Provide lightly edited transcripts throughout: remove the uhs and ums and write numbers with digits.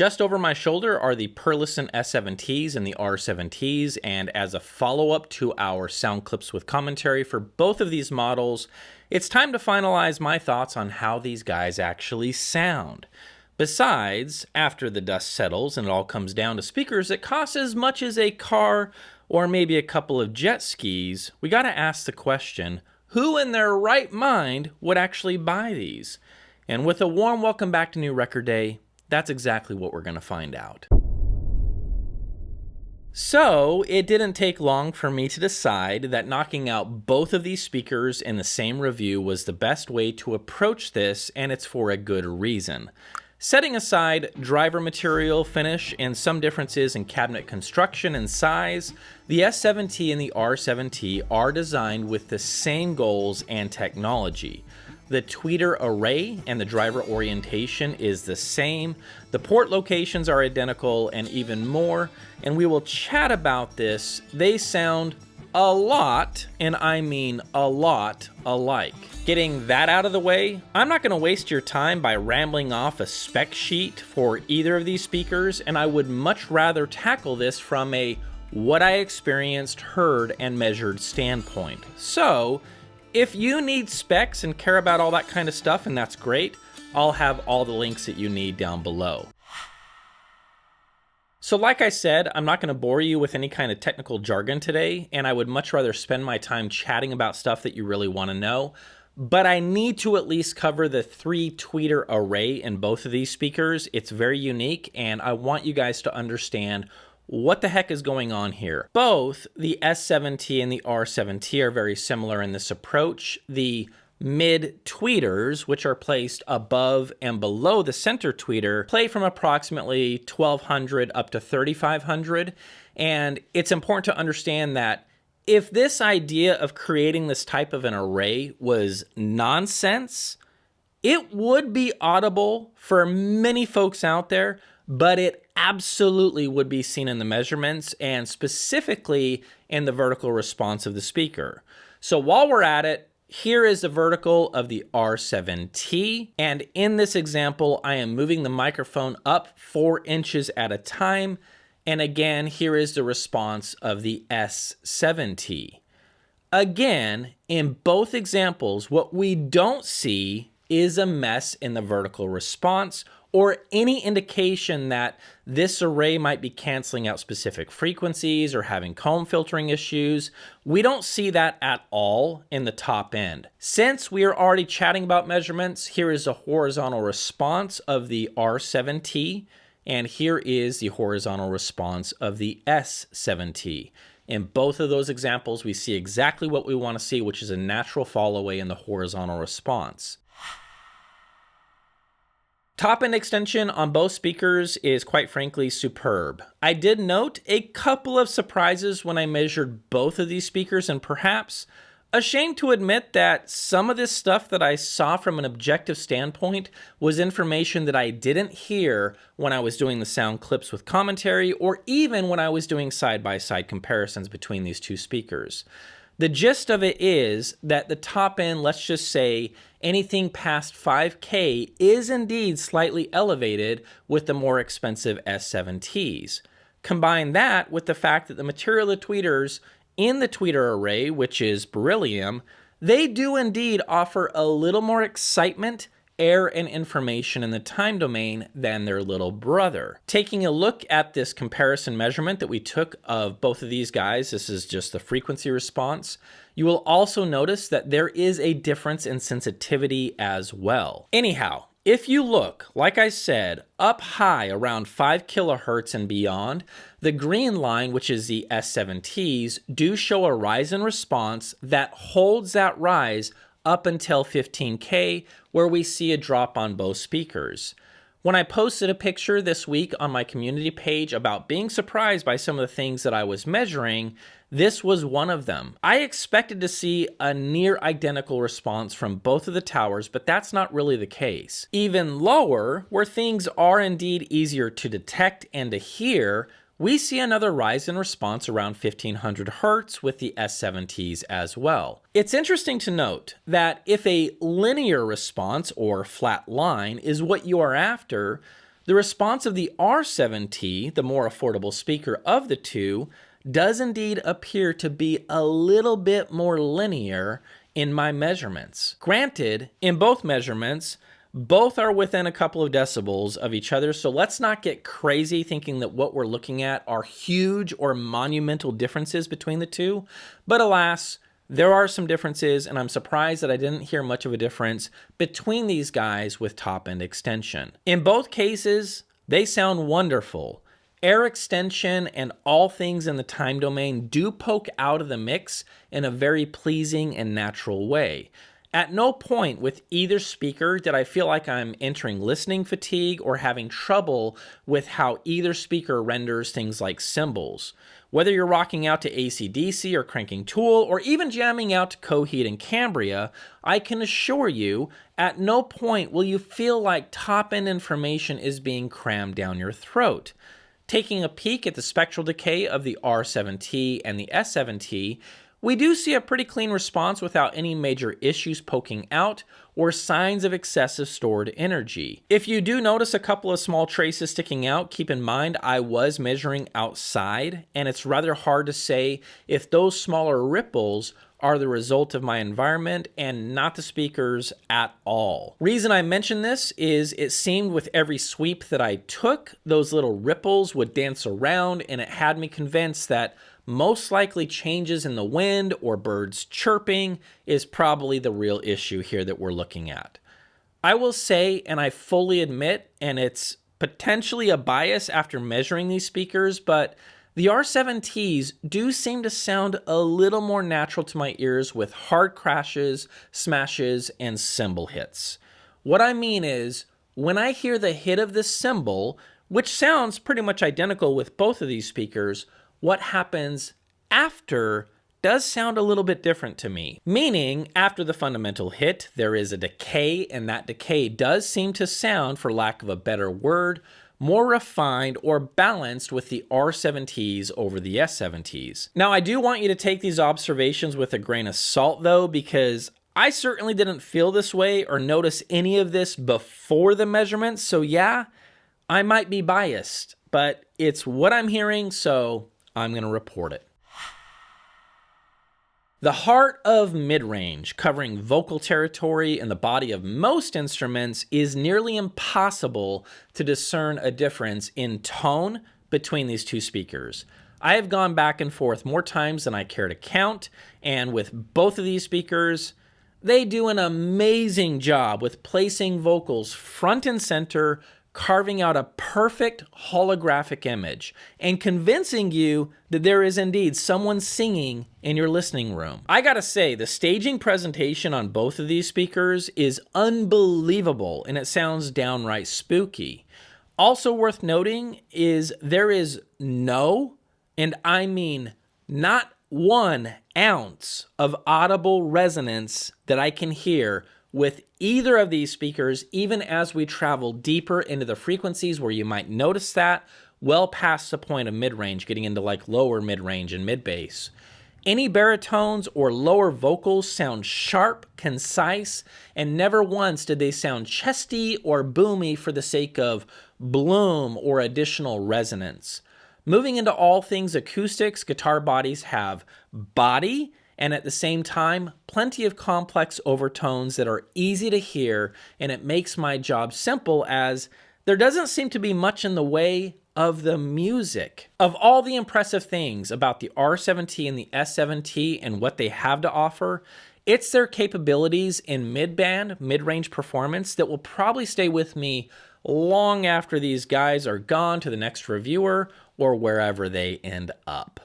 Just over my shoulder are the Perlisten S7Ts and the R7Ts, and as a follow-up to our sound clips with commentary for both of these models, it's time to finalize my thoughts on how these guys actually sound. Besides, after the dust settles and it all comes down to speakers that cost as much as a car or maybe a couple of jet skis, we gotta ask the question, who in their right mind would actually buy these? And with a warm welcome back to New Record Day, that's exactly what we're gonna find out. So, it didn't take long for me to decide that knocking out both of these speakers in the same review was the best way to approach this, and it's for a good reason. Setting aside driver material, finish, and some differences in cabinet construction and size, the S7T and the R7T are designed with the same goals and technology. The tweeter array and the driver orientation is the same, the port locations are identical, and even more, and we will chat about this. They sound a lot, and I mean a lot, alike. Getting that out of the way, I'm not going to waste your time by rambling off a spec sheet for either of these speakers, and I would much rather tackle this from a what I experienced, heard, and measured standpoint. So, if you need specs and care about all that kind of stuff, and that's great, I'll have all the links that you need down below. So like I said, I'm not going to bore you with any kind of technical jargon today, and I would much rather spend my time chatting about stuff that you really want to know. But I need to at least cover the 3 tweeter array in both of these speakers. It's very unique, and I want you guys to understand what the heck is going on here. Both the S7T and the R7T are very similar in this approach. The mid tweeters, which are placed above and below the center tweeter, play from approximately 1200 up to 3500. And it's important to understand that if this idea of creating this type of an array was nonsense, it would be audible for many folks out there, but it absolutely would be seen in the measurements and specifically in the vertical response of the speaker. So while we're at it, here is the vertical of the R7T, and in this example, I am moving the microphone up 4 inches at a time, and again, here is the response of the S7T. Again, in both examples, what we don't see is a mess in the vertical response or any indication that this array might be canceling out specific frequencies or having comb filtering issues. We don't see that at all in the top end. Since we are already chatting about measurements, here is a horizontal response of the R7T, and here is the horizontal response of the S7T. In both of those examples, we see exactly what we want to see, which is a natural fall away in the horizontal response. Top end extension on both speakers is quite frankly superb. I did note a couple of surprises when I measured both of these speakers, and perhaps ashamed to admit that some of this stuff that I saw from an objective standpoint was information that I didn't hear when I was doing the sound clips with commentary, or even when I was doing side-by-side comparisons between these two speakers. The gist of it is that the top end, let's just say anything past 5K, is indeed slightly elevated with the more expensive S7Ts. Combine that with the fact that the material of tweeters in the tweeter array, which is beryllium, they do indeed offer a little more excitement, air, and information in the time domain than their little brother. Taking a look at this comparison measurement that we took of both of these guys, this is just the frequency response, you will also notice that there is a difference in sensitivity as well. Anyhow, if you look, like I said, up high around 5 kilohertz and beyond, the green line, which is the S7Ts, do show a rise in response that holds that rise up until 15K, where we see a drop on both speakers. When I posted a picture this week on my community page about being surprised by some of the things that I was measuring, this was one of them. I expected to see a near identical response from both of the towers, but that's not really the case. Even lower, where things are indeed easier to detect and to hear, we see another rise in response around 1500 Hz with the S7Ts as well. It's interesting to note that if a linear response or flat line is what you are after, The response of the R7T, the more affordable speaker of the two, does indeed appear to be a little bit more linear in my measurements. Granted, in both measurements, both are within a couple of decibels of each other, so let's not get crazy thinking that what we're looking at are huge or monumental differences between the two. But alas, there are some differences, and I'm surprised that I didn't hear much of a difference between these guys with top-end extension. In both cases, they sound wonderful. Air extension and all things in the time domain do poke out of the mix in a very pleasing and natural way. At no point with either speaker did I feel like I'm entering listening fatigue or having trouble with how either speaker renders things like cymbals. Whether you're rocking out to AC/DC or cranking Tool or even jamming out to Coheed and Cambria, I can assure you at no point will you feel like top-end information is being crammed down your throat. Taking a peek at the spectral decay of the R7T and the S7T, we do see a pretty clean response without any major issues poking out or signs of excessive stored energy. If you do notice a couple of small traces sticking out, keep in mind I was measuring outside, and it's rather hard to say if those smaller ripples are the result of my environment and not the speakers at all. Reason I mention this is it seemed with every sweep that I took, those little ripples would dance around, and it had me convinced that most likely changes in the wind or birds chirping is probably the real issue here that we're looking at. I will say, and I fully admit, and it's potentially a bias after measuring these speakers, but the R7Ts do seem to sound a little more natural to my ears with hard crashes, smashes, and cymbal hits. What I mean is, when I hear the hit of the cymbal, which sounds pretty much identical with both of these speakers, what happens after does sound a little bit different to me. Meaning, after the fundamental hit, there is a decay, and that decay does seem to sound, for lack of a better word, more refined or balanced with the R7Ts over the S7Ts. Now, I do want you to take these observations with a grain of salt, though, because I certainly didn't feel this way or notice any of this before the measurements, so yeah, I might be biased, but it's what I'm hearing, so I'm going to report it. The heart of mid-range, covering vocal territory and the body of most instruments, is nearly impossible to discern a difference in tone between these two speakers. I have gone back and forth more times than I care to count, and with both of these speakers, they do an amazing job with placing vocals front and center, carving out a perfect holographic image, and convincing you that there is indeed someone singing in your listening room. I gotta say, the staging presentation on both of these speakers is unbelievable, and it sounds downright spooky. Also worth noting is there is no, and I mean not 1 ounce of audible resonance that I can hear with either of these speakers, even as we travel deeper into the frequencies where you might notice that, well past the point of mid-range, getting into like lower mid-range and mid-bass. Any baritones or lower vocals sound sharp, concise, and never once did they sound chesty or boomy for the sake of bloom or additional resonance. Moving into all things acoustics, guitar bodies have body, and at the same time, plenty of complex overtones that are easy to hear, and it makes my job simple as there doesn't seem to be much in the way of the music. Of all the impressive things about the R7T and the S7T and what they have to offer, it's their capabilities in mid-band, mid-range performance that will probably stay with me long after these guys are gone to the next reviewer or wherever they end up.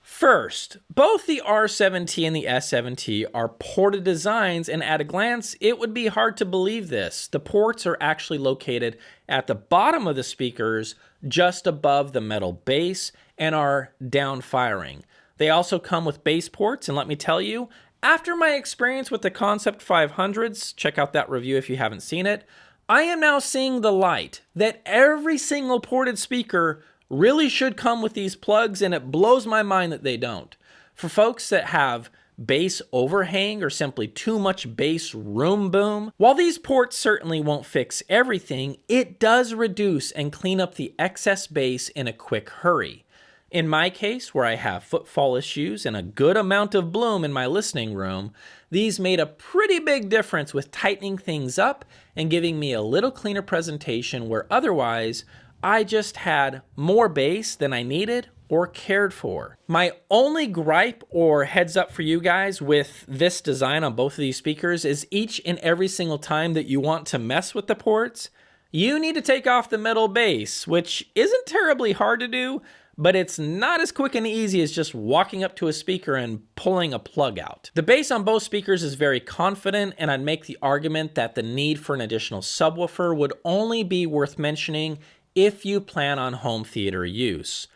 First, both the R7T and the S7T are ported designs, and at a glance, it would be hard to believe this. The ports are actually located at the bottom of the speakers, just above the metal base, and are down-firing. They also come with bass ports, and let me tell you, after my experience with the Concept 500s, check out that review if you haven't seen it, I am now seeing the light that every single ported speaker really should come with these plugs, and it blows my mind that they don't. For folks that have bass overhang or simply too much bass room boom. While these ports certainly won't fix everything, it does reduce and clean up the excess bass in a quick hurry. In my case, where I have footfall issues and a good amount of bloom in my listening room, these made a pretty big difference with tightening things up and giving me a little cleaner presentation where otherwise I just had more bass than I needed or cared for. My only gripe or heads up for you guys with this design on both of these speakers is each and every single time that you want to mess with the ports, you need to take off the metal base, which isn't terribly hard to do, but it's not as quick and easy as just walking up to a speaker and pulling a plug out. The bass on both speakers is very confident, and I'd make the argument that the need for an additional subwoofer would only be worth mentioning if you plan on home theater use.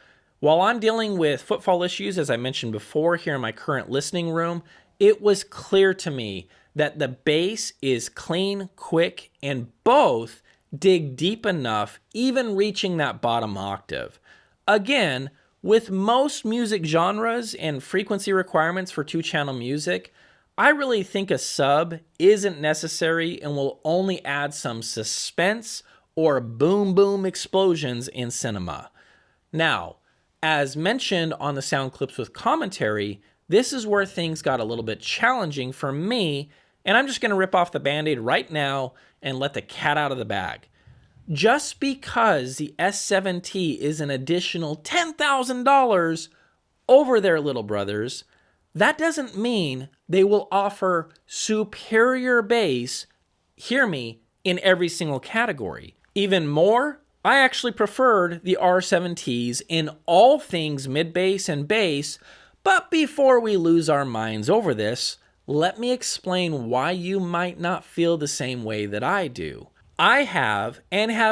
While I'm dealing with footfall issues, as I mentioned before, here in my current listening room, it was clear to me that the bass is clean, quick, and both dig deep enough, even reaching that bottom octave. Again, with most music genres and frequency requirements for two-channel music, I really think a sub isn't necessary and will only add some suspense or boom boom explosions in cinema. Now, as mentioned on the sound clips with commentary, this is where things got a little bit challenging for me, and I'm just going to rip off the Band-Aid right now and let the cat out of the bag. Just because the S7T is an additional $10,000 over their little brothers, that doesn't mean they will offer superior bass, hear me, in every single category. Even more, I actually preferred the R7Ts in all things mid-bass and bass, but before we lose our minds over this, let me explain why you might not feel the same way that I do. I have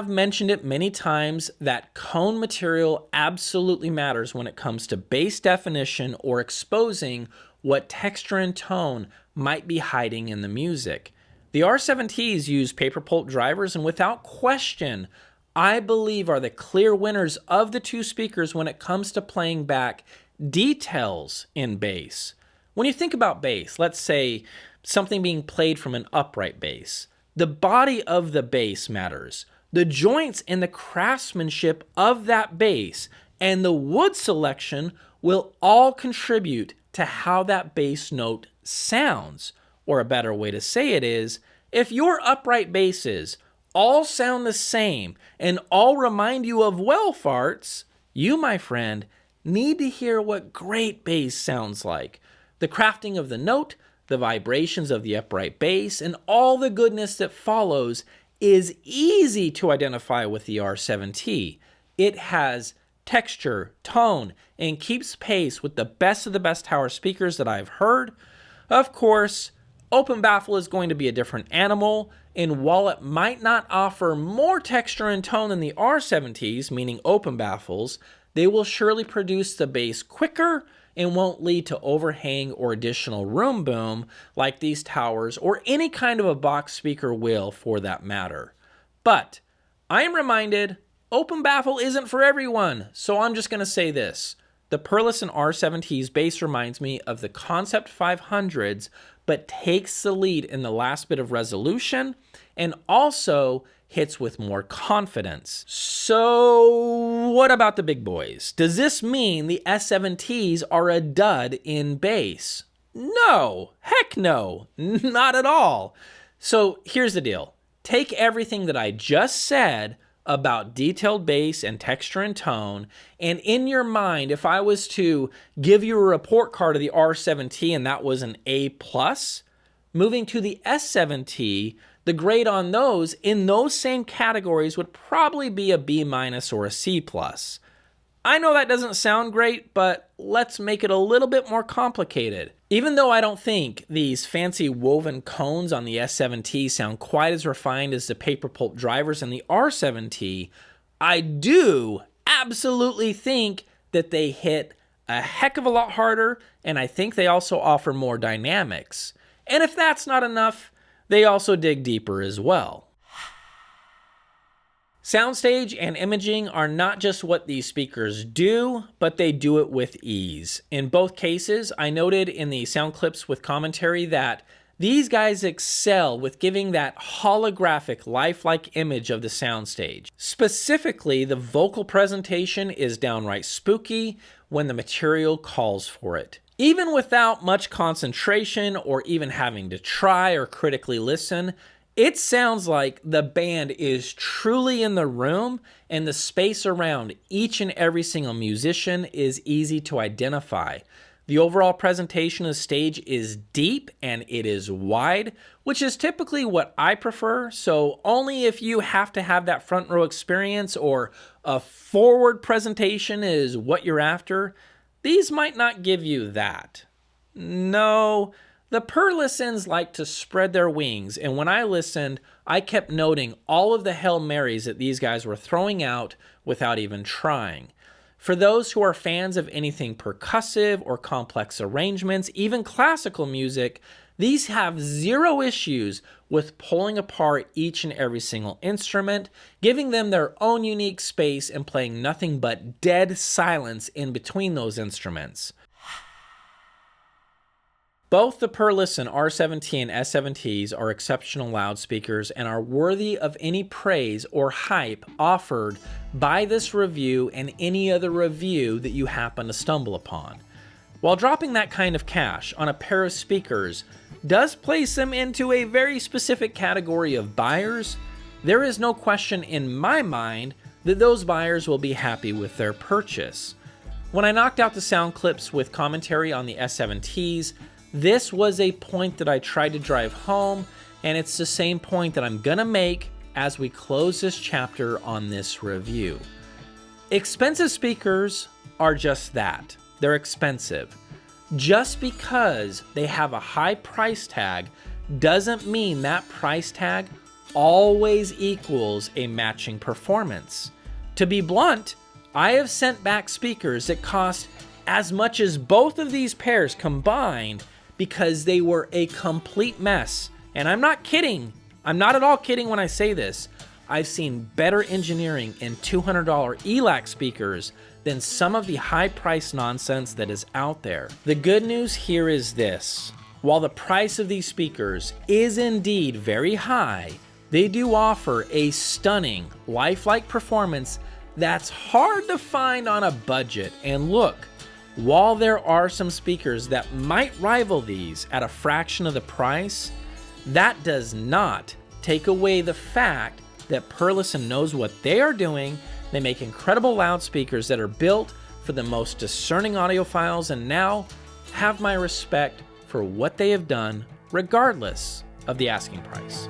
mentioned it many times that cone material absolutely matters when it comes to bass definition or exposing what texture and tone might be hiding in the music. The R7Ts use paper pulp drivers and without question, I believe are the clear winners of the two speakers when it comes to playing back details in bass. When you think about bass, let's say something being played from an upright bass, the body of the bass matters. The joints and the craftsmanship of that bass and the wood selection will all contribute to how that bass note sounds. Or a better way to say it is, if your upright basses all sound the same and all remind you of well farts, you, my friend, need to hear what great bass sounds like. The crafting of the note, the vibrations of the upright bass, and all the goodness that follows is easy to identify with the R7T. It has texture, tone, and keeps pace with the best of the best tower speakers that I've heard. Of course, open baffle is going to be a different animal, and while it might not offer more texture and tone than the R7Ts, meaning open baffles, they will surely produce the bass quicker and won't lead to overhang or additional room boom like these towers or any kind of a box speaker will for that matter. But I am reminded open baffle isn't for everyone, so I'm just going to say this. The Perlisten R7T's bass reminds me of the Concept 500s, but takes the lead in the last bit of resolution and also hits with more confidence. So what about the big boys? Does this mean the S7Ts are a dud in bass? No, heck no, not at all. So here's the deal. Take everything that I just said about detailed bass and texture and tone, and in your mind, if I was to give you a report card of the R7T and that was an A+, moving to the S7T, the grade on those in those same categories would probably be a B- or a C+. I know that doesn't sound great, but let's make it a little bit more complicated. Even though I don't think these fancy woven cones on the S7T sound quite as refined as the paper pulp drivers in the R7T, I do absolutely think that they hit a heck of a lot harder, and I think they also offer more dynamics. And if that's not enough, they also dig deeper as well. Soundstage and imaging are not just what these speakers do, but they do it with ease. In both cases, I noted in the sound clips with commentary that these guys excel with giving that holographic, lifelike image of the soundstage. Specifically, the vocal presentation is downright spooky when the material calls for it. Even without much concentration or even having to try or critically listen, it sounds like the band is truly in the room, and the space around each and every single musician is easy to identify. The overall presentation of the stage is deep and it is wide, which is typically what I prefer, so only if you have to have that front row experience or a forward presentation is what you're after, these might not give you that. No, the Perlistens like to spread their wings, and when I listened, I kept noting all of the Hail Marys that these guys were throwing out without even trying. For those who are fans of anything percussive or complex arrangements, even classical music, these have zero issues with pulling apart each and every single instrument, giving them their own unique space and playing nothing but dead silence in between those instruments. Both the Perlisten R7T and S7Ts are exceptional loudspeakers and are worthy of any praise or hype offered by this review and any other review that you happen to stumble upon. While dropping that kind of cash on a pair of speakers does place them into a very specific category of buyers, there is no question in my mind that those buyers will be happy with their purchase. When I knocked out the sound clips with commentary on the S7Ts, this was a point that I tried to drive home, and it's the same point that I'm gonna make as we close this chapter on this review. Expensive speakers are just that. They're expensive. Just because they have a high price tag doesn't mean that price tag always equals a matching performance. To be blunt, I have sent back speakers that cost as much as both of these pairs combined because they were a complete mess. And I'm not kidding. I'm not at all kidding when I say this. I've seen better engineering in $200 ELAC speakers than some of the high-priced nonsense that is out there. The good news here is this. While the price of these speakers is indeed very high, they do offer a stunning, lifelike performance that's hard to find on a budget. And look, while there are some speakers that might rival these at a fraction of the price, that does not take away the fact that Perlisten knows what they are doing. They make incredible loudspeakers that are built for the most discerning audiophiles, and now have my respect for what they have done regardless of the asking price.